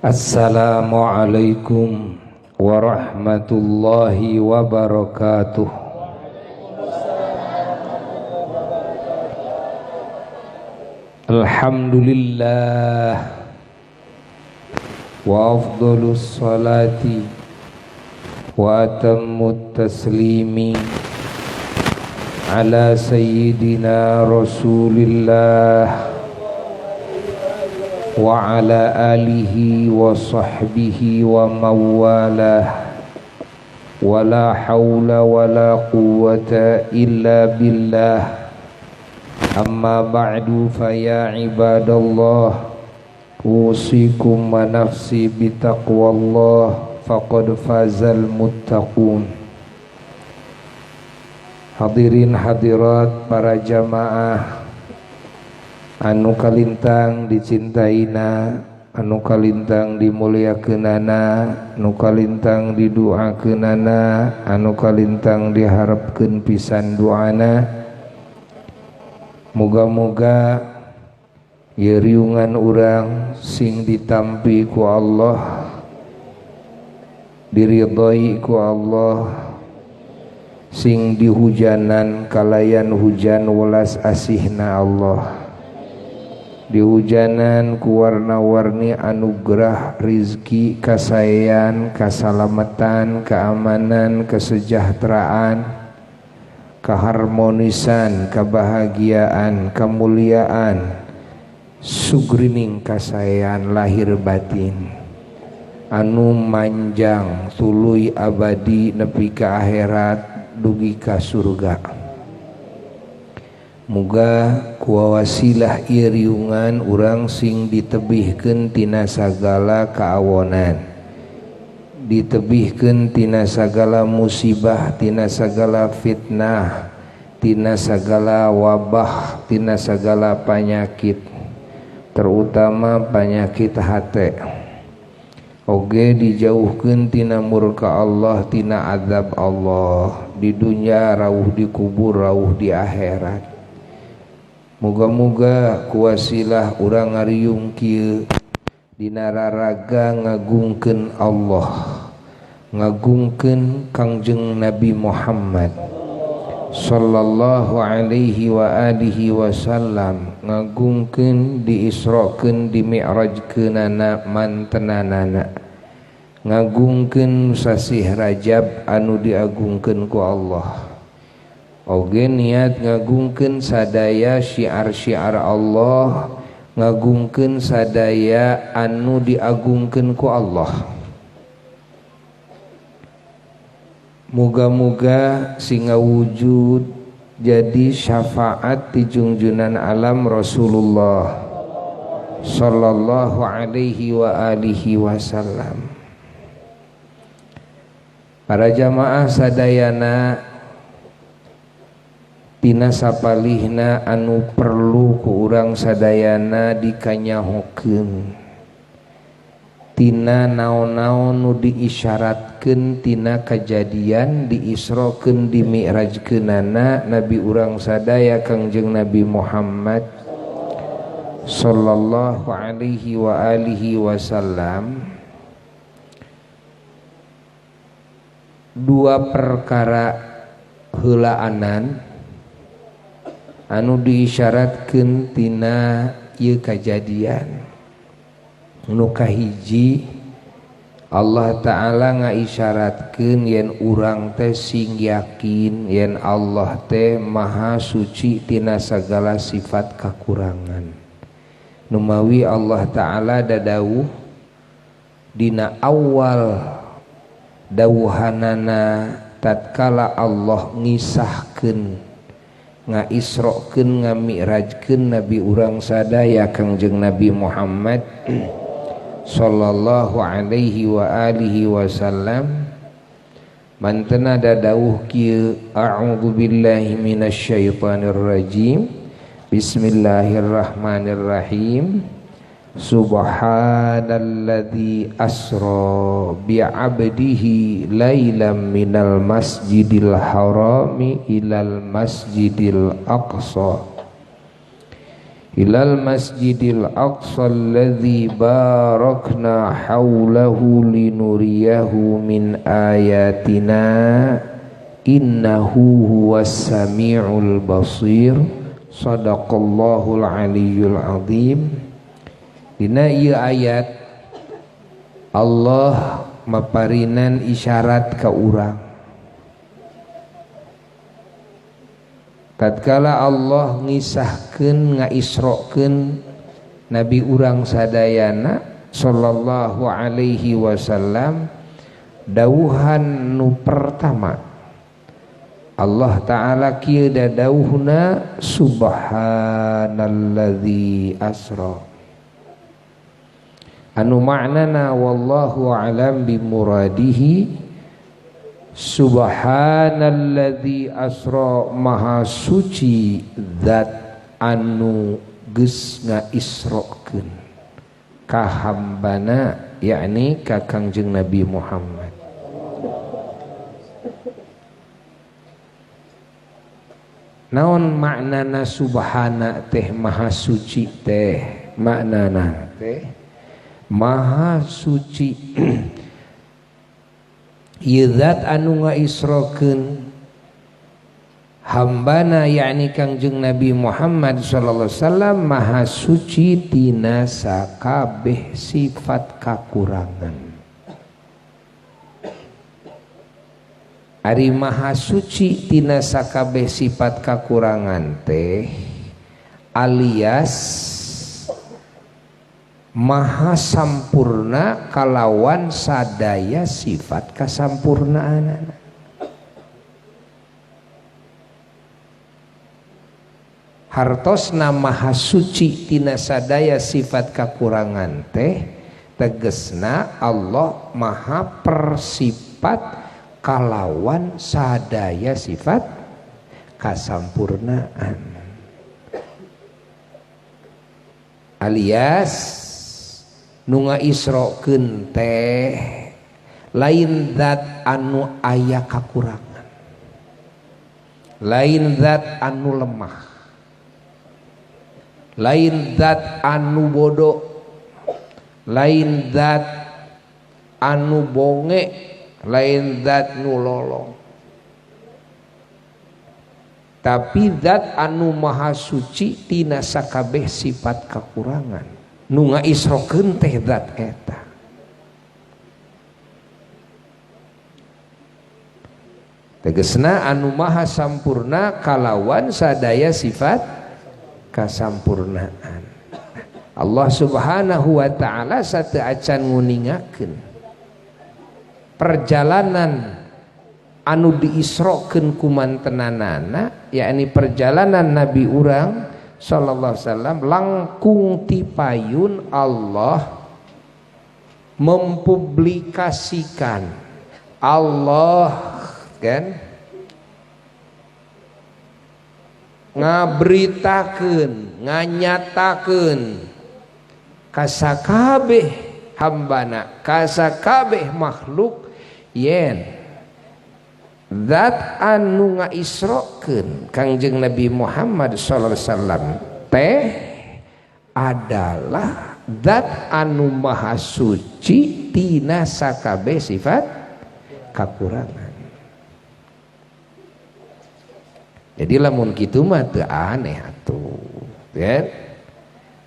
Assalamualaikum warahmatullahi wabarakatuh. Alhamdulillah wa afdhalus salati wa atammut taslimi ala sayyidina Rasulillah wa ala alihi wa sahbihi wa mawalah wa la hawla wa la quwwata illa billah. Amma ba'du fa ya ibadallah usikum wa nafsi bitaqwallah faqad fazal muttaqun. Hadirin hadirat para jamaah anu kalintang dicintaina, anu kalintang dimuliakeunana, anu kalintang didoakeunana, anu kalintang diharapkeun pisan doana. Moga-moga ieu riungan urang sing ditampi ku Allah, diridhoi ku Allah, sing dihujanan kalayan hujan welas asihna Allah, dihujanan ku warna-warni anugerah rizki, kasayan, kasalamatan, keamanan, kesejahteraan, keharmonisan, kebahagiaan, kemuliaan, sugrining kasayan lahir batin anu manjang tuluy abadi nepi ka akhirat dugi ka surga. Muga kuwasilah ieu riungan urang sing ditebihkeun tina sagala kaawonan, ditebihkeun tina sagala musibah, tina sagala fitnah, tina sagala wabah, tina sagala panyakit, terutama panyakit hate. Oge dijauhkeun tina murka Allah, tina azab Allah di dunya, rawuh di kubur, rawuh di akhirat. Moga-moga kuwasilah urang ngariung kieu dina raraga ngagungkeun Allah, ngagungkeun Kangjeng Nabi Muhammad sallallahu alaihi wa alihi wasallam, ngagungkeun diisrokeun dimi'rajkeunana mantenanana, ngagungkeun sasih Rajab anu diagungkeun ku Allah. Oge niat ngagungkeun sadaya syiar-syiar Allah, ngagungkeun sadaya anu diagungkeun ku Allah. Muga-muga sing ngawujud jadi syafaat di junjunan alam Rasulullah sallallahu alaihi wa alihi wasallam. Para jamaah sadayana, tina sapalihna anu perlu ku urang sadayana dikanyahokeun, tina naon-naon nu diisyaratkeun tina kajadian diisrokeun dimi'rajkeunana Nabi urang sadaya Kangjeng Nabi Muhammad sallallahu alaihi wa alihi wasallam. Dua perkara heulaanan anu diisyaratkeun tina ieu kajadian. Nu kahiji, Allah Ta'ala ngaisyaratkeun yen urang teh sing yakin yen Allah teh maha suci tina sagala sifat kakurangan. Numawi Allah Ta'ala dadawuh dina awal dawuhanana tatkala Allah ngisahkeun ngaisrokeun ngami'rajkeun Nabi urang sadaya Kangjeng Nabi Muhammad sallallahu alaihi wa alihi wasallam. Mantena dadawuh kieu, a'udzu billahi minasyaitonir rajim, bismillahirrahmanirrahim, subhanalladzi asra bi'abdihi lailam minal masjidil harami ilal masjidil aqsa ilal masjidil aqsa alladzi barakna haulahu linuriyahu min ayatina innahu huwas samiul basir. Sadaqallahul aliyyul azim. Dina ieu ayat Allah maparinan isyarat ka urang. Tatkala Allah ngisahkeun ngaisrokeun Nabi urang sadayana sallallahu alaihi wasallam, dawuhan nu pertama Allah Ta'ala kieu da dawuhna subhanalladzi asra, anu maknana wallahu alam bimuradihi. Subhanalladzi asra, maha suci zat anu geus ngaisrokeun ka hambana, yakni ka Kangjeng Nabi Muhammad. Naon maknana subhana teh? Maha suci teh maknana teh maha suci. Ieu zat anu ngaisrokeun hambana, yakni Kangjeng Nabi Muhammad sallallahu alaihi wasallam, maha suci tina sakabeh sifat kakurangan. Ari maha suci tina sakabeh sifat kakurangan teh alias maha sampurna kalawan sadaya sifat kasampurnaan. Hartosna maha suci tina sadaya sifat kakurangan teh tegesna Allah maha persifat kalawan sadaya sifat kasampurnaan, alias nu ngaisrokeun teh lain zat anu aya kakurangan, lain zat anu lemah, lain zat anu bodoh, lain zat anu bonge, lain zat nu lolong, tapi zat anu maha suci tina sakabeh sifat kakurangan nu ngaisrokeun teh zat eta. Tegesna anu maha sampurna kalawan sadaya sifat kasampurnaan. Allah Subhanahu wa taala sateu acan nguningakeun perjalanan anu diisrokeun ku mantenanana, yakni perjalanan Nabi urang sallallahu alaihi wasallam langkung tipayun Allah mempublikasikan, Allah kan ngabritakeun, nganyatakeun ka sakabeh hambana, ka sakabeh makhluk yen zat anu ngaisrokeun Kangjeng Nabi Muhammad sallallahu alaihi wasallam teh adalah zat anu maha suci tina sakabeh sifat kakurangan. Jadi lamun kitu mah teu aneh atuh, ya.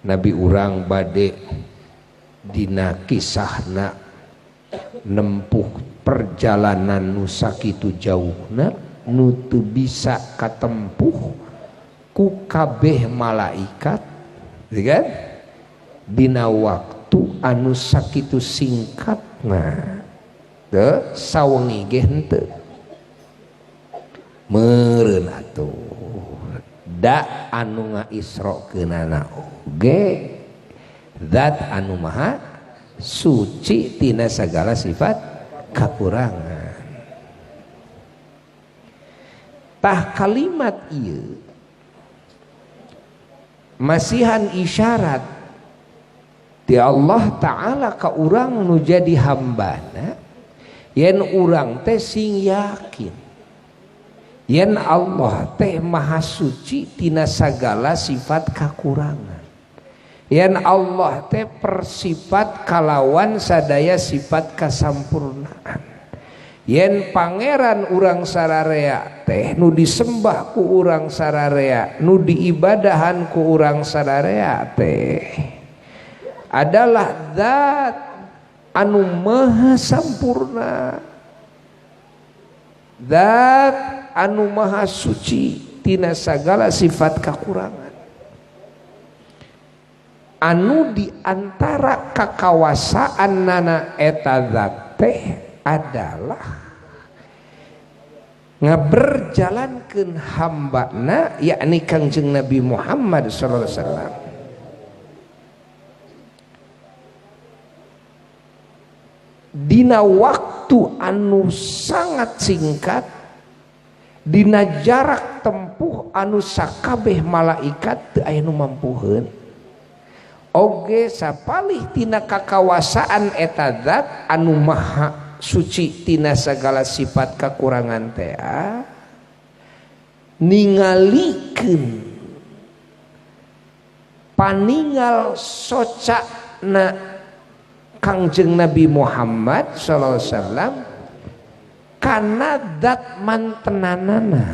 Nabi urang bade dina kisahna nempuh perjalanan nu sakitu jauhna nu teu bisa katempuh ku kabeh malaikat, kan? Dina waktu anu sakitu singkatna teu sawengi ge henteu meureun atuh da anu ngaisrokeunana oge zat anu maha suci tina sagala sifat kakurangan. Tah kalimat ieu masihan isyarat ti Allah Ta'ala ka urang nu jadi hambana, yen urang teh sing yakin yen Allah teh maha suci tina sagala sifat kakurangan. Yen Allah teh persifat kalawan sadaya sifat kasampurnaan. Yen pangeran urang sararea teh nu disembah ku urang sararea, nu diibadahan ku urang sararea teh adalah zat anu maha sampurna, zat anu maha suci tina sagala sifat kakurangan, anu diantara kakawasaan nana eta zat teh adalah ngaberjalankeun hambana yakni Kangjeng Nabi Muhammad sallallahu alaihi wasallam dina waktu anu sangat singkat, dina jarak tempuh anu sakabeh malaikat teu aya nu mampuheun, oge sapalih tina kakawasaan eta zat anu maha suci tina sagala sifat kakurangan teh ningalikeun paningal socana Kangjeng Nabi Muhammad sallallahu alaihi wasallam kana zat mantenanana,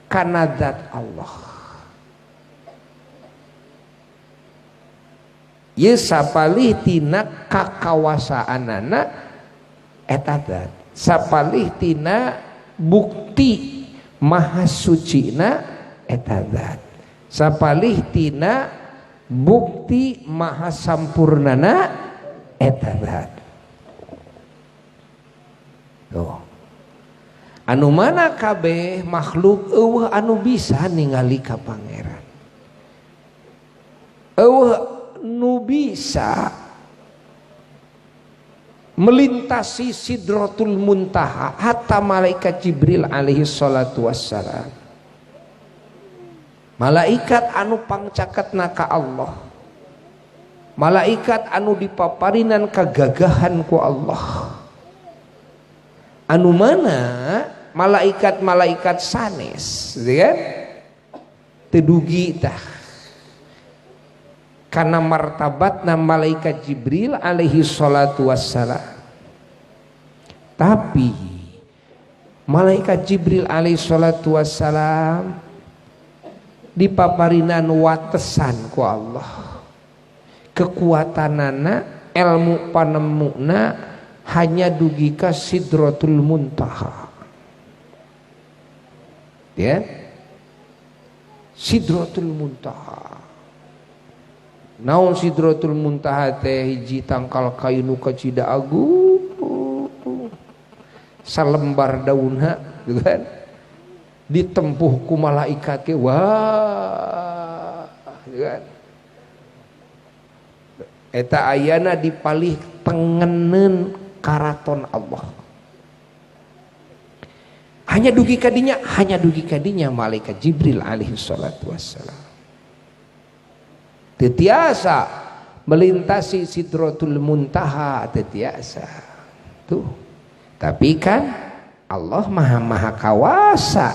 kana zat Allah. Ye sapalih tina kakawasaanana eta zat, sapalih tina bukti maha sucina eta zat, sapalih tina bukti maha sampurnana eta zat. Tuh. Anu mana kabeh makhluk eueuh anu bisa ningali ka pangeran. Eueuh nu bisa melintasi Sidratul Muntaha hatta malaikat Jibril alaihi salatu wassalam. Malaikat anu pangcaketna ka Allah, malaikat anu dipaparinan kagagahan ku Allah, anu mana malaikat-malaikat sanes kan tedugi tah karena martabatna malaikat Jibril alaihi salatu wassalam. Tapi malaikat Jibril alaihi salatu wassalam dipaparinan watesan ku Allah, kekuatanana ilmu panemuna hanya dugi ka Sidratul Muntaha, ya, Sidratul Muntaha. Naon Sidratul Muntaha teh? Hiji tangkal kayu nu kacida agung salembar daunna gitu kan, ditempuh ku malaikat ke wah gitu kan. Eta ayana dipalih tengeneun karaton Allah, hanya dugi kadinya malaikat Jibril alaihi salatu wassalam. Tetiasa melintasi Sidratul Muntaha, tetiasa tuh. Tapi kan Allah maha kawasa,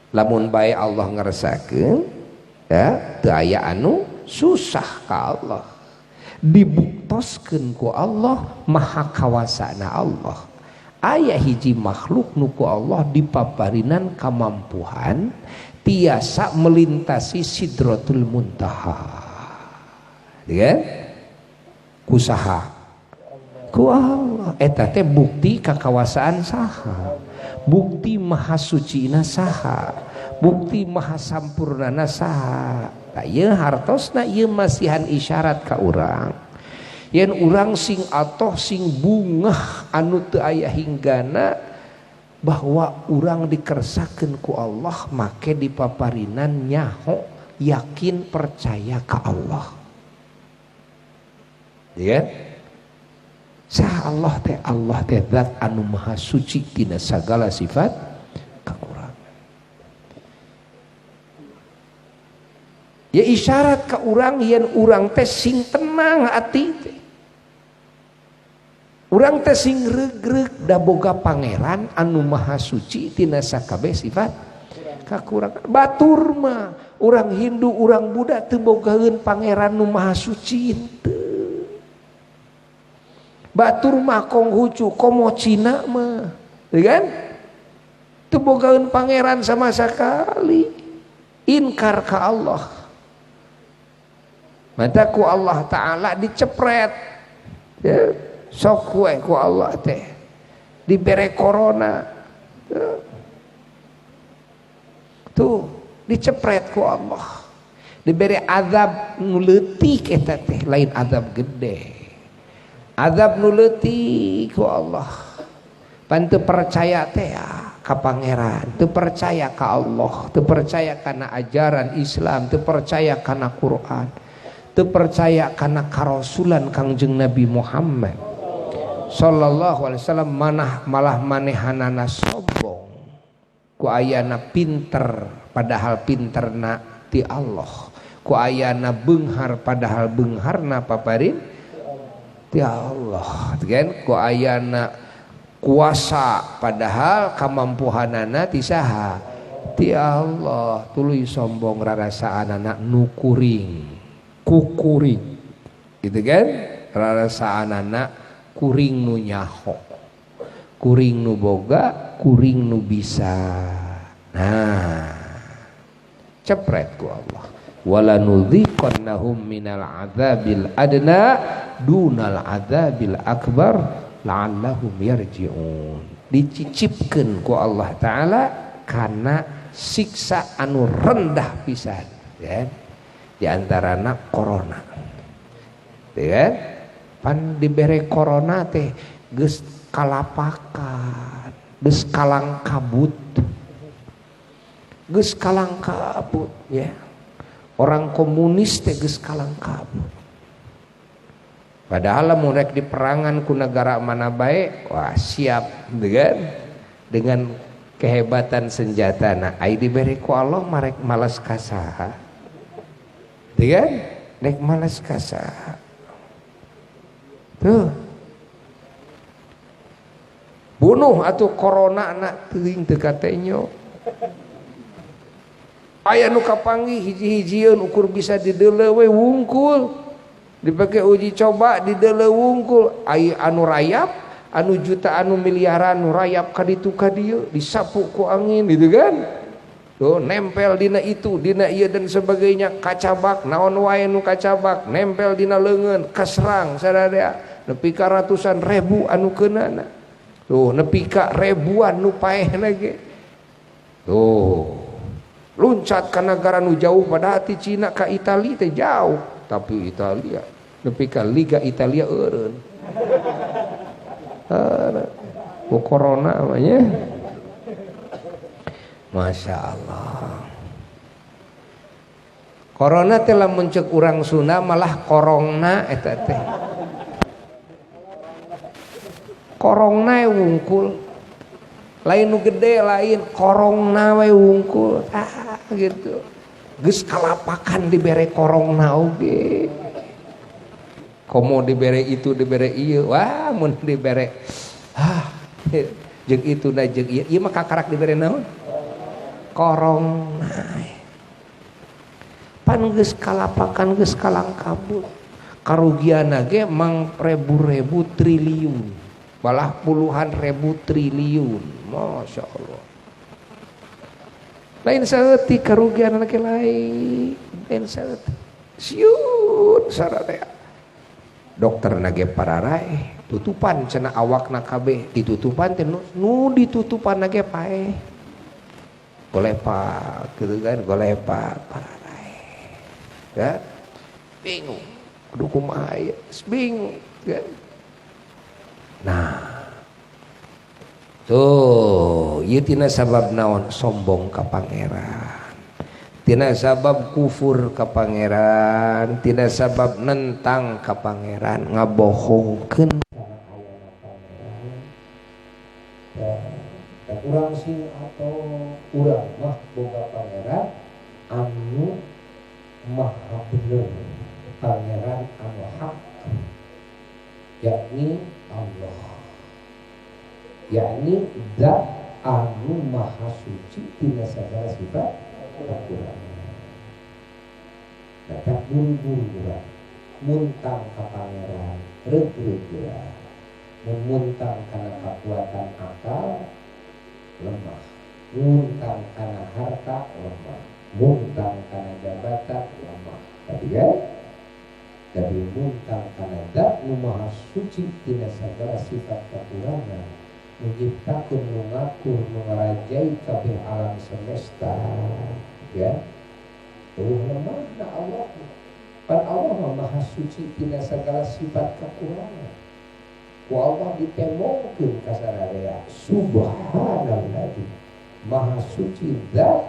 lamun bae Allah ngeresakeun ya teu aya anu susah ka Allah, dibuktoskeun ku Allah maha kawasana Allah. Aya hiji makhluk nu ku Allah dipaparinan kamampuan tiasa melintasi Sidratul Muntaha, ya kusaha ku Allah. Eta teh bukti kakawasaan saha, bukti maha sucina saha, bukti maha sampurnana saha. Nah, ieu hartosna ieu masihan isyarat ka urang yen urang sing atoh sing bungah anu teu aya hinggana bahwa urang dikersakeun ku Allah make dipaparinan nyaho yakin percaya ka Allah. Ya, sah Allah teh zat anu maha suci tina sagala sifat kekurangan. Ya isyarat ka urang yen urang teh sing tenang hati teh, urang teh sing regreg da boga pangeran anu maha suci tina sakabeh sifat kakurangan. Batur mah Urang Hindu, urang Buddha teu bogaeun pangeran nu maha suci henteu. Batur mah Konghucu, komo Cina mah, kan? Teu bogaeun pangeran sama sekali. Inkar ka Allah. Mata ku Allah Ta'ala dicepret. Ya, sok we ku Allah teh. Dibere corona. Tuh dicepret ku Allah, diberi azab nu leutik eta teh, lain azab gede, azab nu leutik ku Allah. Pan teu percaya teh ka pangeran, teu percaya ka Allah, teu percaya kana ajaran Islam, teu percaya kana Quran, teu percaya kana karasulan Kangjeng Nabi Muhammad sallallahu alaihi wasallam, malah manehanana sombong ku ayana pinter padahal pinterna ti Allah, ku ayana beunghar padahal beungharna paparin ti Allah, kan? Ku ayana kuasa padahal kamampuhanana ti saha? Ti Allah. Tuluy sombong rarasaanana nu kuring, kukuring, gitu kan? Rarasaanana kuring nu nyaho, kuring nu boga, kuring nu bisa. Nah, cepret ku Allah. Wala nudhiqannahum minal adzabil adna dunal adzabil akbar la'allahum yarji'un. Dicicipkeun ku Allah Ta'ala kana siksa anu rendah pisan, ya. Di antarana corona. Ya, pan dibere corona teh geus kalapakan, geus kalang kabut. Geus kalang kabut, ya. Orang komunis teh geus kalang kabut. Padahal lamun rek diperangan ku negara mana bae, wah siap, kan? Dengan kehebatan senjatana. Ai diberi ku Allah marek malas kasaha. Kan? Rek malas kasaha. Tuh. Bunuh atuh corona anak teuing teu katenyo. Aya nu kapanggih hiji-hijieun ukur bisa dideuleu we wungkul, dipake uji coba dideuleu wungkul. Aya anu rayap, anu jutaan anu miliaran nu rayap ka ditu ka dieu, disapu ku angin gitu kan. Tuh nempel dina itu, dina ieu dan sebagainya, kacabak naon wae nu kacabak, nempel dina leungeun, kaserang sadaya nepi ka ratusan ribu anu keunana. Tuh nepi ka ribuan nu paehna ge. Tuh luncat ke negara nu jauh, pada hati Cina ke Italia teh jauh, tapi Italia nepi ka Liga Italia eureun. Corona namanya. Masya Allah. Corona teh lamun ceuk urang Sunda malah korongna eta teh. Korongna wungkul. Lain nu gede, lain korongna we wungkul. Gitu. Geus kalapakan dibere korongna oge. Komo dibere itu dibere ieu. Wah, mun dibere jeung itu da jeung ieu mah kakarak dibere naon? Korongna. Pan geus kalapakan, geus kalang kabut. Karugianna ge mang ribu-ribu triliun. Balah puluhan ribu triliun. Masya Allah. Lain saeutik karugian laki lain. Lain saeutik. Siut saradaya. Dokter nage pararae, tutupan cenah awakna kabeh, ditutupan teh nu ditutupan nage pae. Golepak gitu kan, golepak pararae. Ya. Bingung. Kudu kumaha aya? Bingung kan. Nah, tuh, ieu tina sabab naon? Sombong ka pangeran. Tina sabab kufur ka pangeran, tina sabab nentang ka pangeran, ngabohongkeun. Dan urang sing atau urang mah boga pangeran anu maha bener, pangeran anu hak, yakni Allah, yakni zat anu maha suci tina sagala sifat kekurangan. datang buru-buru muntang ka pangeran reg-regean, muntang karena kekuatan akal lemah, muntang karena harta lemah, muntang karena jabatan lemah, tapi kan tapi muntang karena zat nu maha suci tina sagala sifat kekurangan, menciptakeun nu ngatur nu ngarajai kabeh alam semesta, ya lemah na Allah. Pan Allah maha suci tina sagala sifat kekurangan. Ku Allah ditemongkeun ka sararea subhanallah, maha suci zat,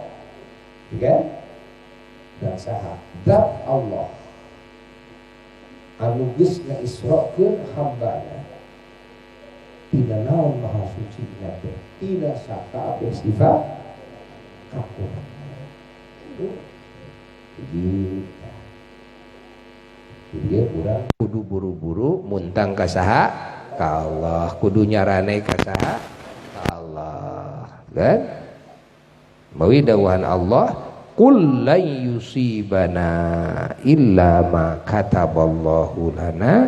kan? Dan saha zat Allah anu geus ngaisrokeun hambana tina naon maha suci na teh tina sakabeh sifat kakurangan. Jadi kurang kudu buru-buru muntang ka saha ka Allah, kudu nyarane ka saha ka Allah, kan? Mawi dawuhan Allah, qul lan yusibana illa ma kataballahu lana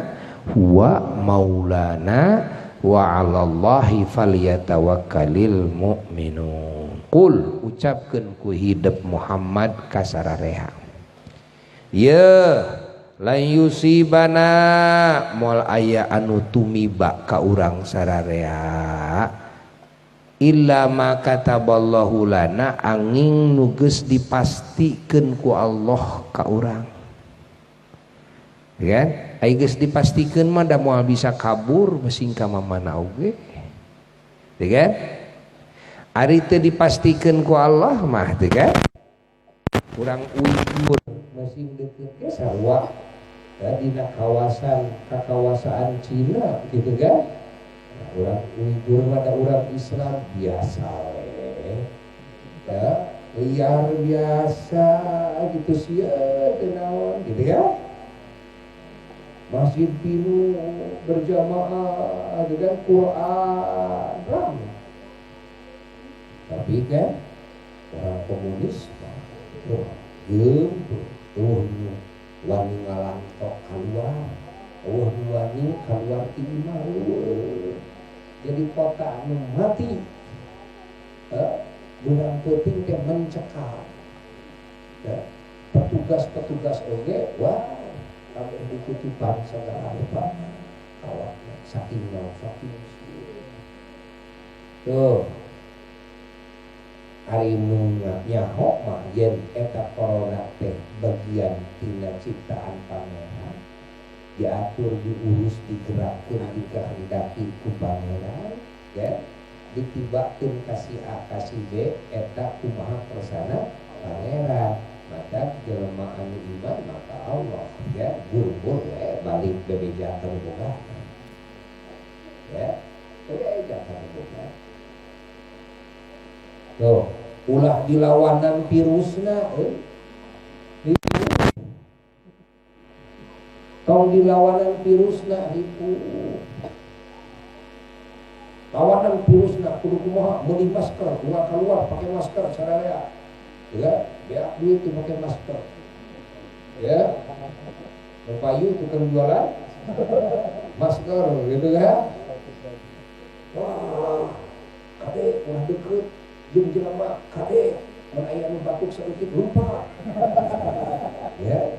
huwa maulana wa 'alallahi falyatawakkalul mu'minun. Qul ucapkeun ku hidup Muhammad ka sarareha, ya lan yusibana moal aya anu tumiba ka urang sararea illa ma kataballahu lana angin nu geus dipastikeun ku Allah ka urang, kan? Ai geus dipastikeun mah da moal bisa kabur besing ka mamana oge, kan? Ari teu dipastikeun ku Allah mah teh, kan? Urang Uighur masih deukeut ke sarua dina kawasan Cina gitu, kan? Orang Uighur pada orang Islam biasa ya, liar biasa gitu sih tenawan gitu ya, masjid penuh berjamaah dengan Quran ramai. Tapi kan orang komunis wani ngalantok keluar, wani keluar imah jadi kota anu mati, bulan penting teh mencekal, petugas oge wah kabeh dikutupan segala rupa awakna saking tuh ari nu nyaho mah yen eta corona teh bagian tina ciptaan pangeran, diatur, diurus, digerakkan, dikehendaki ku pangeran, ya, ditibakeun kasih A kasih B, eta kumaha persana pangeran. Maka jelema anu iman maka Allah, ya, buru-buru balik bebeja ka boga, ya, bebeja ka boga. Tuh, ulah dilawanan virusna, tong dilawanan virusna ribu lawanan virusna kudu kumaha meuli masker, ulah keluar pakai masker sararea, ya beak duit tuh pakai masker, ya payu tukang jualan masker gitu kan. Wah kade ulah deket jeung jelema kade mun aya nu batuk saeutik lupa ya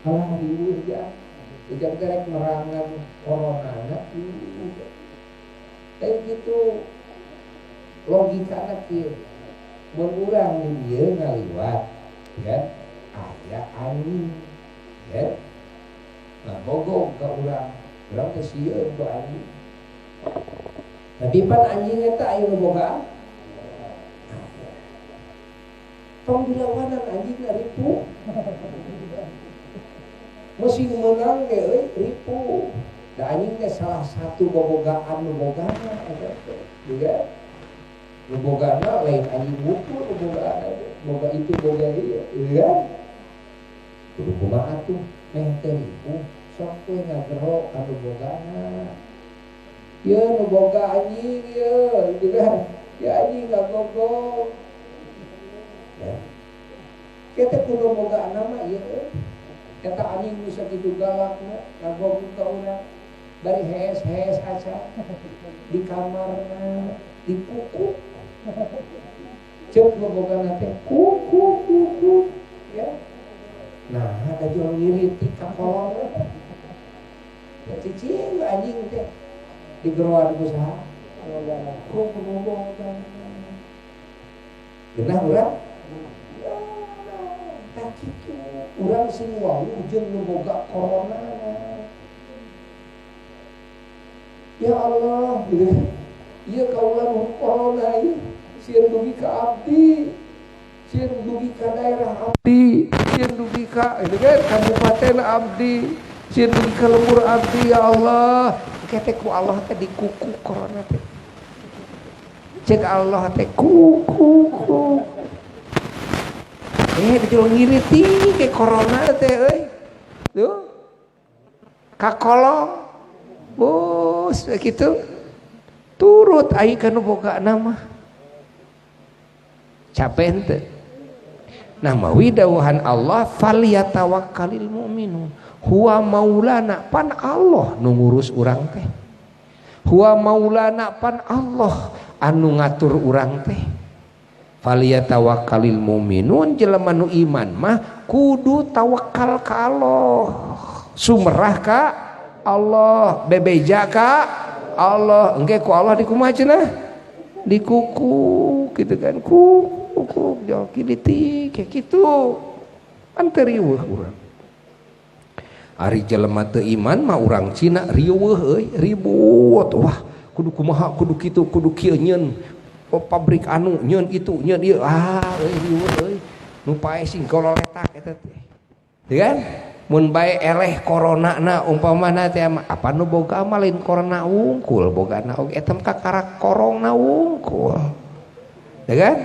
kalah riuh ya, ujar derek merangan corona kayak gitu logikana kieu. Mun urang nu ieu ngaliwat ya aya angin ya, nah bogo ka urang teh sieun ku anjing, tapi pan anjing eta aya nu bogaan tong dilawanan anjingna ripu mesin menang ge ripu. Da anjing teh salah satu bobogaan nu bogana eta teh. Juga nu bogana lain anjing buku nu bogana boga itu boga ieu, ya. Kudu kumaha atuh meh teu ripu sok we ngagero anu bogana. Ieu nu boga anjing ieu, juga ya anjing ngagogok. Ya. Kita kudu boga nama ieu. Eta anjing nu sakitu galakna, ngagogok ka urang. Bari hes aca di kamarna, di kuku. Cek ngobogana teh kuku ya. Nah, ada jual ngirit di kapolong. Ya cicing anjing teh di geroan usaha. Kuku ngobogana. Genah urang? Ya, tak kitu. Urang sing wau jeung nu boga corona. Ya Allah, gitu. Ieu kaulah corona ieu. Sieun dugi ka abdi, sieun dugi ka daerah abdi, sieun dugi ka kabupaten abdi, sieun dugi ka lembur abdi. Ya Allah, kete ku Allah teh dikuku corona teh. Cek Allah teh kuku. Dijol ngiriti ke corona teh euy. Tuh. Kakolong. Bos kitu. Turut ai kana boga nama. Capek henteu. Nah mawi dawuhan Allah falyatawakkalil mu'minun. Huwa maulana pan Allah nu ngurus urang teh. Huwa maulana pan Allah anu ngatur urang teh. Falyatawakkalil mu'minun jelema nu iman mah kudu tawakal ka Allah. Sumerah ka Allah, bebeja ka Allah. Engke ku Allah dikumaha cenah? Dikuku gitu kan, kuku jauh kiliti kayak gitu ante riweuh urang. Ari jelema teu iman mah urang Cina riweuh euy, ribut. Wah, kudu kumaha, kudu kitu, kudu kieu nyeun. Oh, pabrik anu nyeun itu, nyeun ieu. Euy riweuh euy. Nu pae sing kololetak eta teh. Teu kan? Mun bae eleh coronana umpamana teh apa nu boga mah lain corona wungkul, bogana oge eta mah kakara corona wungkul. Ya kan?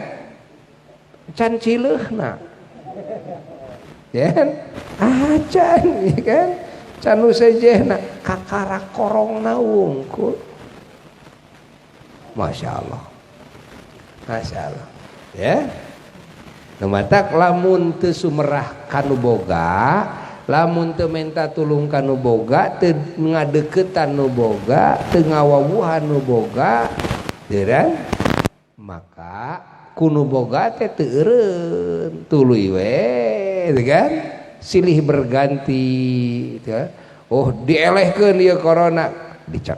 Can cileuhna. Ya kan? Can, ya kan? Can nu sejehna kakara corona wungkul. Masya Allah. Masya Allah. Ya. Nu matak lamun teu sumerah kanu boga, lamun teu menta tulung kanu boga, teu ngadeuketan nu boga, teu ngawawuhan nu boga, teureun maka kunu boga teh teu eureun, tuluy we, kan? Silih berganti, kan? Oh dielehkeun ieu corona,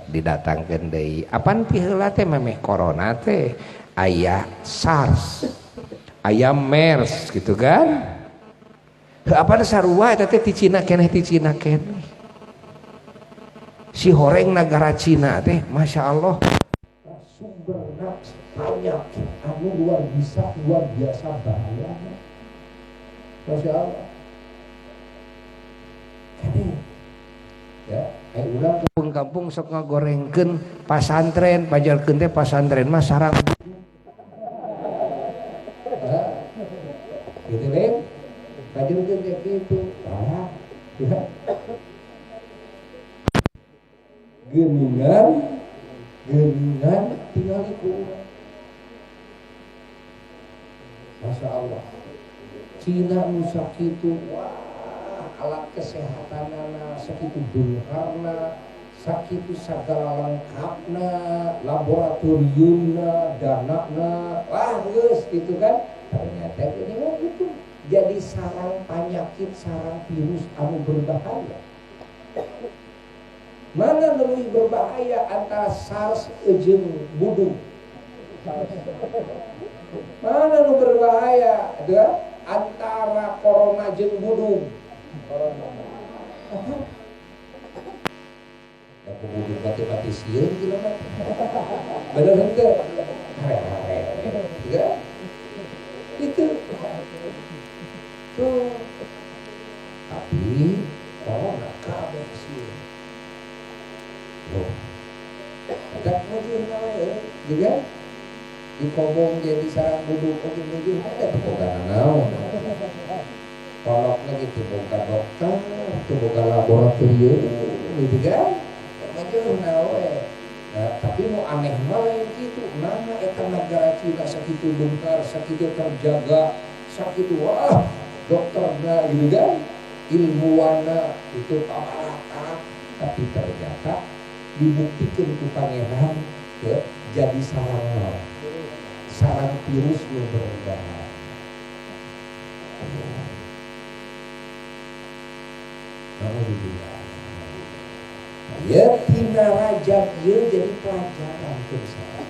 didatangkeun deui. Apan ti heula teh memeh corona teh aya SARS, aya MERS gitu kan? Apa sarua eta teh ti Cina keneh, ti Cina keneh. Si horeng negara Cina teh Masya Allah sumberna penyakit anu luar biasa bahaya. Masya Allah. Keneh. Ya, urang kampung-kampung sok ngagorengkeun pasantren, pajalkeun teh pasantren mah sarang. Gitu deh. Kajeng kayak gitu, ya. Geningan tinggal itu. Masya Allah. Cina nusak itu, wah, alat kesehatanana sakitu beunharna, sakitu sagala lengkapna, laboratoriumna, danana, wah geus gitu kan. Ternyata ini mah gitu. Jadi sarang penyakit, sarang virus anu berbahaya. Mana lebih berbahaya antara SARS jeung budung? Mana nu berbahaya? Ada antara corona jeung budung. Corona. Da budung bati-bati sieun kieu mah. Bener henteu? Ya. Itu tuh, tapi corona kabeh sih. Loh, ada mujur nawe, juga dikobong jadi sarang buduk oke mujur ada teboga naon. Kolokna gitu boga dokter, boga laboratorium, gitu kan? Mujur nawe. Nah, tapi mau aneh main gitu, nama eta negara Cina sakitu bengkar, sakitu terjaga, sakitu wah. dokternya gitu kan, ilmuwana itu apa, tapi ternyata dibuktikan ku pangeran ke jadi sarang virus yang berbahaya. Alhamdulillah. Ya tina rajab ya jadi pelajaran tuh saya.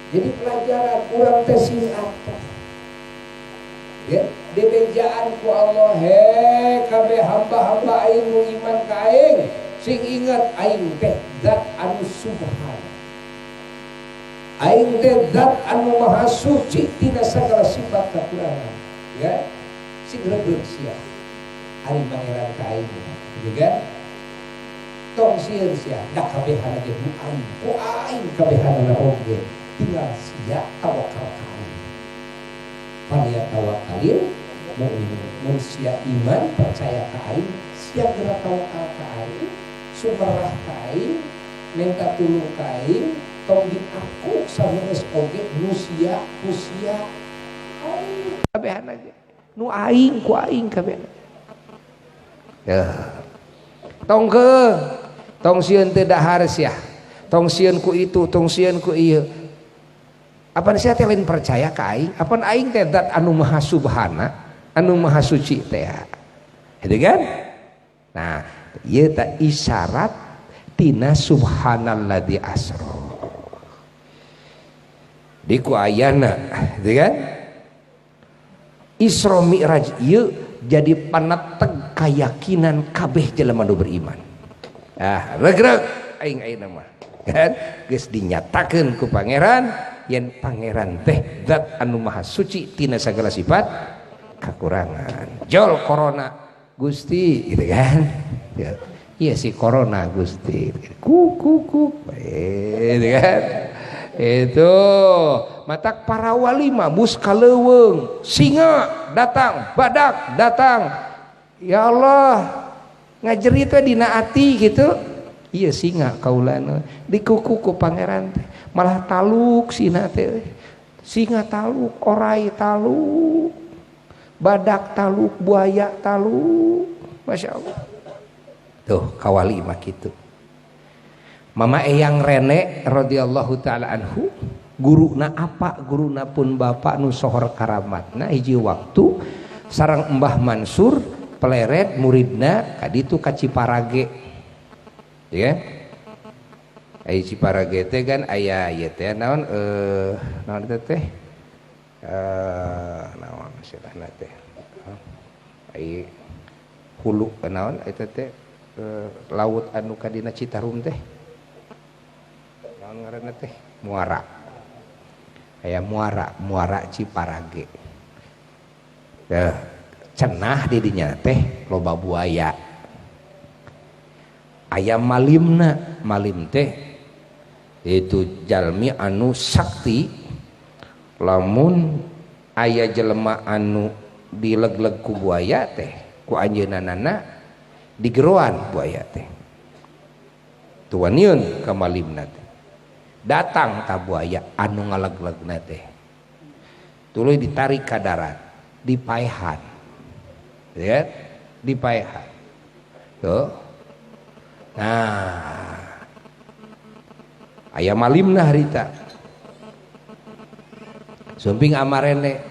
Jadi pelajaran kurang tesing apa? Ya, dibejaan ku Allah he kabeh hamba-hamba aing nu iman ka aing sing ingat aing teh zat anu subhan. Aing teh zat anu maha suci tina sagala sifat kekurangan. Ya, sing rebeut sia. Ari pangeran ka aing, gitu kan? Tong sieun sia, da kabehana ge bu aing, ku aing kabehana oge. Tinggal sia tawakal ka aing. Faliya tawakalil mu'min, mun sia iman percaya ka aing, sia geura tawakal ka aing, sumerah ka aing, minta tulung ka aing, tong di aku sanes oge nu sia ku sia aing kabehana ge. Nu aing ku aing kabehana. Ya. Tong sieun teu dahar sia. Tong sieun ku itu, tong sieun ku ieu. Apa sia teh lain percaya ka aing? Apa aing teh zat anu maha subhana, anu maha suci teh. Gitu kan? Nah, ieu teh isyarat tina subhanalladzi asra. Di ku ayana, gitu kan? Isra Mi'raj ieu jadi panateg keyakinan kabeh jelema nu beriman. Ah, regreg aing ayeuna mah. Kan geus dinyatakeun ku pangeran yen pangeran teh zat anu maha suci tina sagala sifat kekurangan. Jol corona Gusti gitu kan. Ya, iya si corona Gusti. Ku gitu kan. Itu matak para wali mah bus kaleuweung, singa datang, badak datang. Ya Allah, ngajeri teh dina ati gitu. Iya singa kaulana dikuku ku pangeran teh. Malah taluk sina teh. Singa taluk, orai taluk, badak taluk, buaya taluk. Masya Allah. Tuh kawali mah kitu. Mama Eyang Rene radhiyallahu taala anhu, guruna apa? Guruna pun bapak nu sohor karamatna hiji waktu sareng Mbah Mansur peleret muridna kaditu ka Ciparage. Ya. Ai Ciparage teh kan aya ieu teh naon naon teh? Naon istilahna teh? Ai hulu naon eta teh laut anu kadina Citarum teh. Ngaranna teh muara. Aya muara Ciparage. Ya, cenah di dinya teh loba buaya. Aya malimna, malim teh itu jalmi anu sakti. Lamun aya jelema anu dilegleg ku buaya teh, ku anjeunanana digeroan buaya teh. Tuanieun ka malimna teh. Datang ka buaya anu ngaleglegna teh tuluy ditarik ka darat dipaehan ya dipaehan tuh. Nah aya malimna harita sumping amarene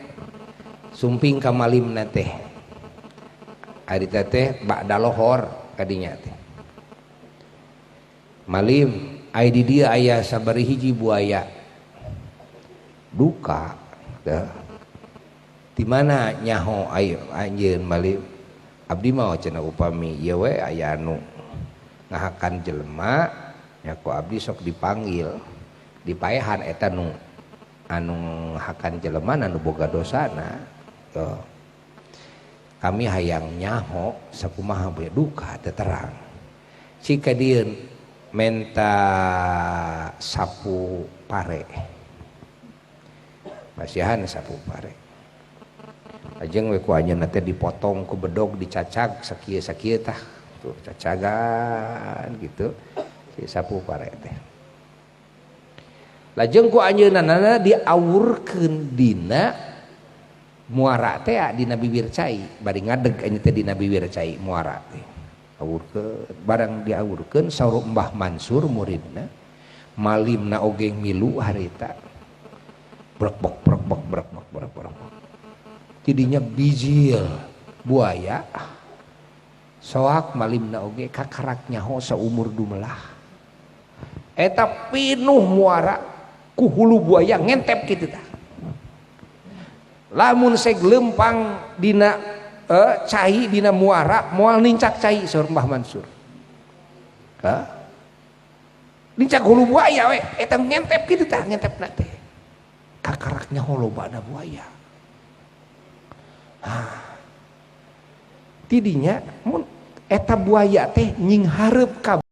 sumping ka malimna teh harita teh ba'da lohor kadinya teh malim ai di dia aya sabari hiji buaya duka dah di mana nyaho ayo anjeun malim abdi mah cenah upami ieu we aya anu ngahakan jelema nya ku abdi sok dipanggil dipaehan eta nu anu ngahakan jelema anu boga dosana tuh kami hayang nyaho sakumaha bae duka teu terang cika dieun menta sapu pare masihan sapu pare ajeng we ku anjeunna teh dipotong ku bedog dicacag sakieu tah tuh cacagan gitu si sapu pare teh lajeng ku anjeunna diawurkeun dina muara teh dina bibir cai bari ngadeg anya teh dina bibir cai muara teh awurkeun barang diawurkeun saur Mbah Mansur muridna malimna oge milu harita brek bok tidinya bijil buaya soak malimna oge kakarak nyaho saumur dumelah eta pinuh muara ku hulu buaya ngentep kitu tah lamun seg lempang dina cai dina muara moal nincak cai saur Mbah Mansur nincak hulu buaya we eta ngentep kitu tah ngentepna teh kakaraknya holobana buaya tidinya mun eta buaya teh nying hareup ka